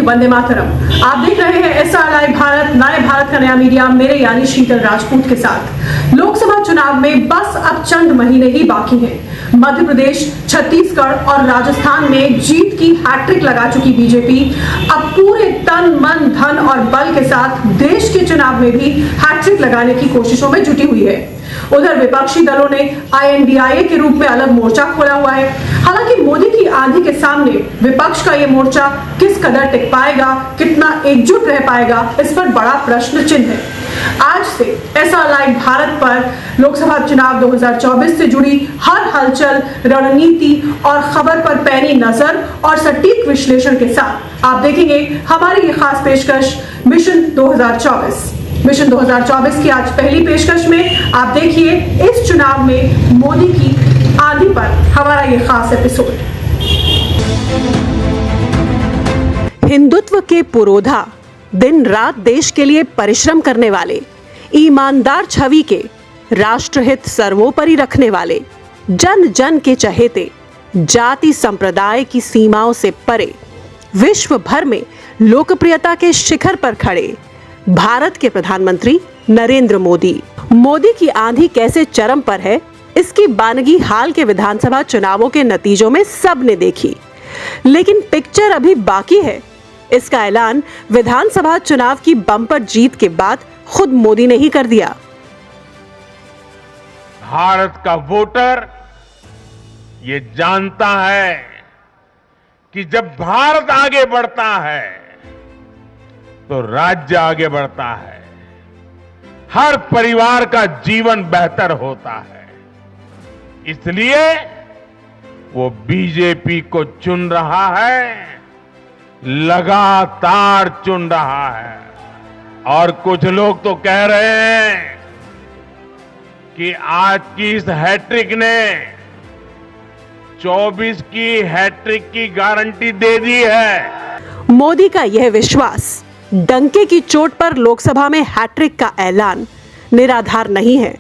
वंदे मातरम। आप देख रहे हैं SR लाइव भारत, नए भारत का नया मीडिया, मेरे यानी शीतल राजपूत के साथ। लोकसभा चुनाव में बस अब चंद महीने ही बाकी हैं। मध्य प्रदेश, छत्तीसगढ़ और राजस्थान में जीत की हैट्रिक लगा चुकी बीजेपी अब पूरे तन, मन, धन और बल के साथ देश के चुनाव में भी हैट्रिक लगाने की कोशिशों में जुटी हुई है। उधर विपक्षी दलों ने INDIA के रूप में अलग मोर्चा खोला हुआ है। हालांकि मोदी की आंधी के सामने विपक्ष का ये मोर्चा किस कदर टिक पाएगा, कितना एकजुट रह पाएगा, इस पर बड़ा प्रश्न चिन्ह है। आज से SR लाइव भारत पर लोकसभा चुनाव 2024 से जुड़ी हर हलचल, रणनीति और खबर पर पैनी नजर और सटीक विश्लेषण के साथ आप देखेंगे हमारी ये खास पेशकश मिशन 2024। मिशन 2024 की आज पहली पेशकश में आप देखिए इस चुनाव में मोदी की आंधी पर हमारा ये खास एपिसोड। हिंदुत्व के पुरोधा, दिन रात देश के लिए परिश्रम करने वाले, ईमानदार छवि के, राष्ट्रहित सर्वोपरि रखने वाले, जन जन के चहेते, जाति संप्रदाय की सीमाओं से परे, विश्व भर में लोकप्रियता के शिखर पर खड़े भारत के प्रधानमंत्री नरेंद्र मोदी। मोदी की आंधी कैसे चरम पर है, इसकी बानगी हाल के विधानसभा चुनावों के नतीजों में सबने देखी। लेकिन पिक्चर अभी बाकी है। इसका ऐलान विधानसभा चुनाव की बम्पर जीत के बाद खुद मोदी ने ही कर दिया। भारत का वोटर ये जानता है कि जब भारत आगे बढ़ता है तो राज्य आगे बढ़ता है, हर परिवार का जीवन बेहतर होता है। इसलिए वो बीजेपी को चुन रहा है, लगातार चुन रहा है। और कुछ लोग तो कह रहे हैं कि आज की इस हैट्रिक ने 24 की हैट्रिक की गारंटी दे दी है। मोदी का यह विश्वास, डंके की चोट पर लोकसभा में हैट्रिक का ऐलान निराधार नहीं है।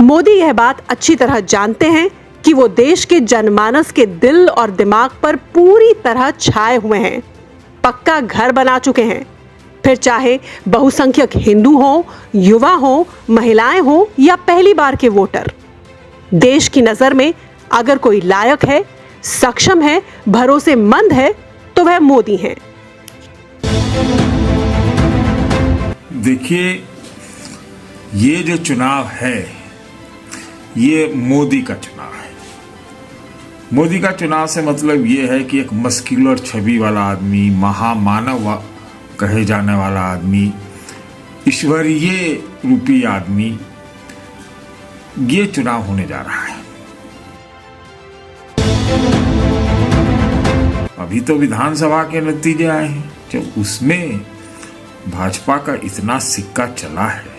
मोदी यह बात अच्छी तरह जानते हैं कि वो देश के जनमानस के दिल और दिमाग पर पूरी तरह छाए हुए हैं, पक्का घर बना चुके हैं। फिर चाहे बहुसंख्यक हिंदू हो, युवा हो, महिलाएं हो या पहली बार के वोटर, देश की नजर में अगर कोई लायक है, सक्षम है, भरोसेमंद है तो वह मोदी हैं। देखिए, ये जो चुनाव है ये मोदी का चुनाव है। मोदी का चुनाव से मतलब ये है कि एक मस्कुलर छवि वाला आदमी, महामानव कहे जाने वाला आदमी, ईश्वरीय रूपी आदमी, ये चुनाव होने जा रहा है। अभी तो विधानसभा के नतीजे आए हैं, जब उसमें भाजपा का इतना सिक्का चला है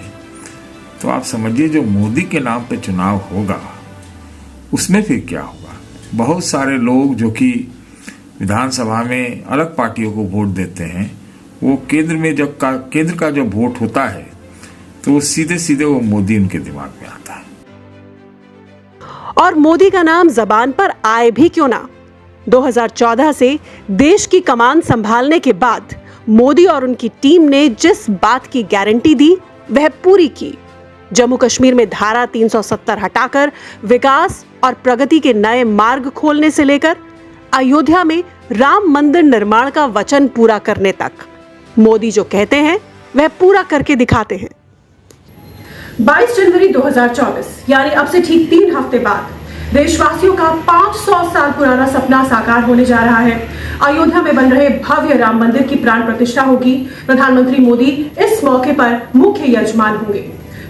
तो आप समझिए जो मोदी के नाम पे चुनाव होगा उसमें फिर क्या होगा। बहुत सारे लोग जो कि विधानसभा में अलग पार्टियों को वोट देते हैं, वो केंद्र का जो वोट होता है तो वो सीधे सीधे वो मोदी उनके दिमाग में आता है। और मोदी का नाम जबान पर आए भी क्यों ना, 2014 से देश की कमान संभालने के बाद मोदी और उनकी टीम ने जिस बात की गारंटी दी वह पूरी की। जम्मू कश्मीर में धारा 370 हटाकर विकास और प्रगति के नए मार्ग खोलने से लेकर अयोध्या में राम मंदिर निर्माण का वचन पूरा करने तक, मोदी जो कहते हैं वह पूरा करके दिखाते हैं। 22 जनवरी 2024 यानी अब से ठीक 3 हफ्ते बाद देशवासियों का 500 साल पुराना सपना साकार होने जा रहा है। अयोध्या में बन रहे भव्य राम मंदिर की प्राण प्रतिष्ठा होगी। प्रधानमंत्री मोदी इस मौके पर मुख्य यजमान होंगे।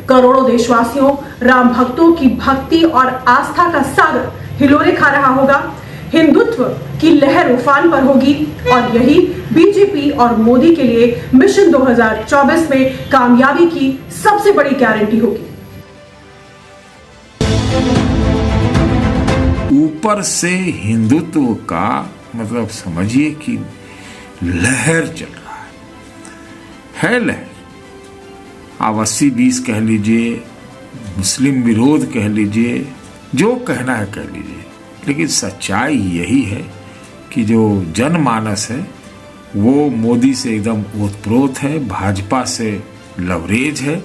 करोड़ों देशवासियों, राम भक्तों की भक्ति और आस्था का सागर हिलोरे खा रहा होगा। हिंदुत्व की लहर उफान पर होगी और यही बीजेपी और मोदी के लिए मिशन 2024 में कामयाबी की सबसे बड़ी गारंटी होगी। ऊपर से हिंदुत्व का मतलब समझिए कि लहर चल रहा है लहर। आप 80-20 कह लीजिए, मुस्लिम विरोध कह लीजिए, जो कहना है कह लीजिए, लेकिन सच्चाई यही है कि जो जनमानस है वो मोदी से एकदम ओतप्रोत है, भाजपा से लवरेज है।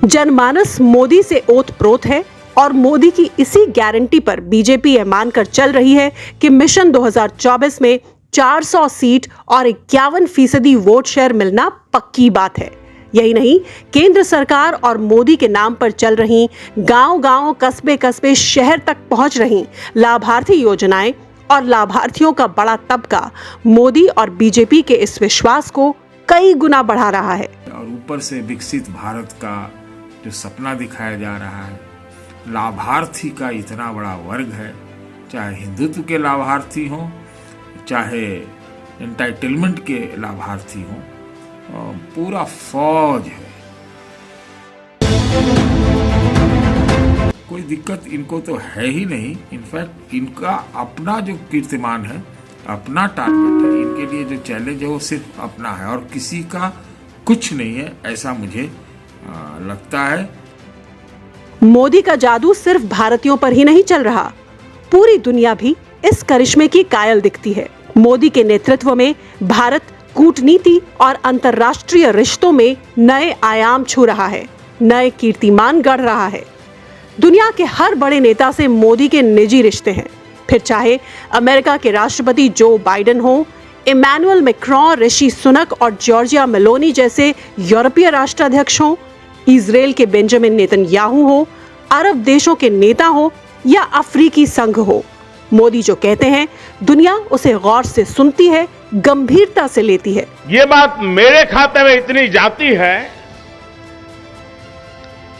जनमानस मोदी से ओतप्रोत है और मोदी की इसी गारंटी पर बीजेपी यह मानकर चल रही है कि मिशन 2024 में 400 सीट और 51% वोट शेयर मिलना पक्की बात है। यही नहीं, केंद्र सरकार और मोदी के नाम पर चल रही गांव-गांव, कस्बे-कस्बे, शहर तक पहुंच रही लाभार्थी योजनाएं और लाभार्थियों का बड़ा तबका मोदी और बीजेपी के इस विश्वास को कई गुना बढ़ा रहा है। और ऊपर से विकसित भारत का जो सपना दिखाया जा रहा है, लाभार्थी का इतना बड़ा वर्ग है, चाहे हिंदुत्व के लाभार्थी हों, चाहे एंटाइटलमेंट के लाभार्थी हों, पूरा फौज है। कोई दिक्कत इनको तो है ही नहीं। इनफैक्ट इनका अपना जो कीर्तिमान है, अपना टारगेट है, इनके लिए जो चैलेंज है वो सिर्फ अपना है और किसी का कुछ नहीं है, ऐसा मुझे लगता है। मोदी का जादू सिर्फ भारतीयों पर ही नहीं चल रहा, पूरी दुनिया भी इस करिश्मे की कायल दिखती है। मोदी के नेतृत्व में भारत कूटनीति और अंतर्राष्ट्रीय रिश्तों में नए आयाम छू रहा है, नए कीर्तिमान गढ़ रहा है। दुनिया के हर बड़े नेता से मोदी के निजी रिश्ते हैं, फिर चाहे अमेरिका के राष्ट्रपति जो बाइडेन हो, इमैनुअल मैक्रोन, ऋषि सुनक और जॉर्जिया मेलोनी जैसे यूरोपीय राष्ट्राध्यक्ष हो, इजराइल के बेंजामिन नेतन्याहू हो, अरब देशों के नेता हो या अफ्रीकी संघ हो। मोदी जो कहते हैं दुनिया उसे गौर से सुनती है, गंभीरता से लेती है। ये बात मेरे खाते में इतनी जाती है,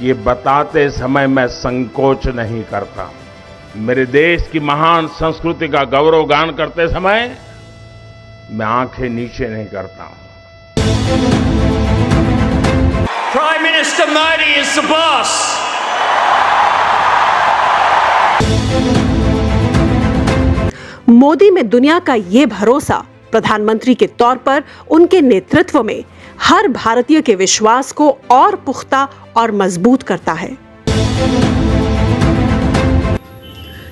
ये बताते समय मैं संकोच नहीं करता। मेरे देश की महान संस्कृति का गौरव गान करते समय मैं आंखें नीचे नहीं करता हूं। Prime Minister Modi is the boss. Modi में दुनिया का ये भरोसा प्रधानमंत्री के तौर पर उनके नेतृत्व में हर भारतीय के विश्वास को और पुख्ता और मजबूत करता है।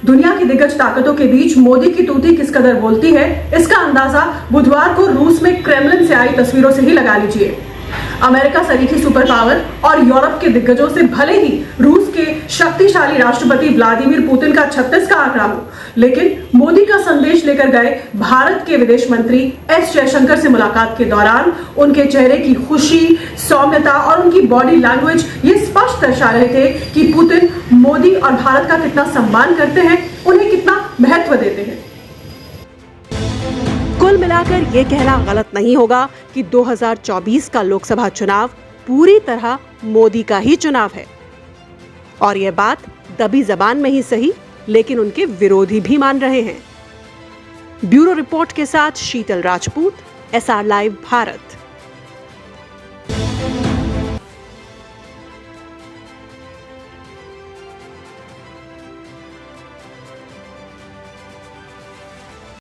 दुनिया की दिग्गज ताकतों के बीच मोदी की तूती किस कदर बोलती है, इसका अंदाजा बुधवार को रूस में क्रेमलिन से आई तस्वीरों से ही लगा लीजिए। अमेरिका सरीखी सुपर पावर और यूरोप के दिग्गजों से भले ही रूस के शक्तिशाली राष्ट्रपति व्लादिमीर पुतिन का 36 का आंकड़ा हो, लेकिन मोदी का संदेश लेकर गए भारत के विदेश मंत्री एस जयशंकर से मुलाकात के दौरान उनके चेहरे की खुशी, सौम्यता और उनकी बॉडी लैंग्वेज ये स्पष्ट दर्शा रहे थे कि पुतिन मोदी और भारत का कितना सम्मान करते हैं, उन्हें कितना महत्व देते हैं। कुल मिलाकर यह कहना गलत नहीं होगा कि 2024 का लोकसभा चुनाव पूरी तरह मोदी का ही चुनाव है। और यह बात दबी जबान में ही सही, लेकिन उनके विरोधी भी मान रहे हैं। ब्यूरो रिपोर्ट के साथ शीतल राजपूत, SR लाइव भारत।